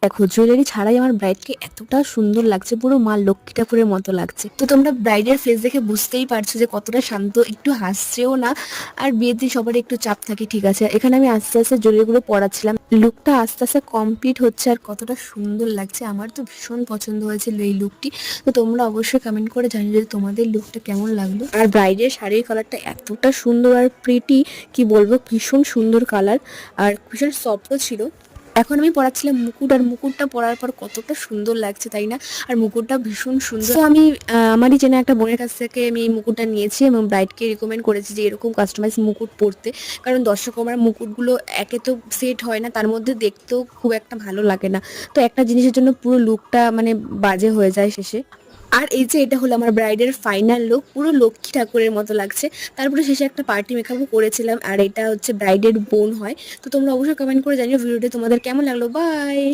দেখো জুয়েলারি ছাড়াই আমার ব্রাইডকে এতটা সুন্দর লাগছে, পুরো মা লক্ষ্মী ঠাকুরের মতো লাগছে। তো তোমরা ব্রাইডের ফেস দেখে বুঝতেই পারছো যে কতটা শান্ত, একটু হাসছেও না। আর বিয়েতে সবার একটু চাপ থাকে, ঠিক আছে। এখানে আমি আস্তে আস্তে জুয়েলারিগুলো পরাচ্ছিলাম, লুকটা আস্তে আস্তে কমপ্লিট হচ্ছে আর কতটা সুন্দর লাগছে। আমার তো ভীষণ পছন্দ হয়েছিল এই লুকটি। তো তোমরা অবশ্যই কমেন্ট করে জানিও যে তোমাদের লুকটা কেমন লাগলো। আর ব্রাইডের শাড়ির কালারটা এতটা সুন্দর আর প্রিটি, কি বলবো, ভীষণ সুন্দর কালার আর ভীষণ সফটও ছিল। এখন আমি পরাচ্ছিলাম মুকুট, আর মুকুটটা পরার পর কতটা সুন্দর লাগছে, তাই না? আর মুকুটটা ভীষণ সুন্দর। তো আমি আমারই চেনা একটা বোনের কাছ থেকে আমি এই মুকুটটা নিয়েছি এবং ব্রাইডকে রিকমেন্ড করেছি যে এরকম কাস্টমাইজ মুকুট পরতে। কারণ দর্শক আমার মুকুটগুলো একে তো সেট হয় না, তার মধ্যে দেখতেও খুব একটা ভালো লাগে না। তো একটা জিনিসের জন্য পুরো লুকটা মানে বাজে হয়ে যায় শেষে। আর এই যে এটা হলো আমার ব্রাইডের ফাইনাল লুক, পুরো লক্ষ্মী ঠাকুরের মতো লাগছে। তারপরে শেষে একটা পার্টি মেকআপও করেছিলাম, আর এটা হচ্ছে ব্রাইডের বোন হয়। তো তোমরা অবশ্যই কমেন্ট করে জানিও ভিডিওটি তোমাদের কেমন লাগলো। বাই।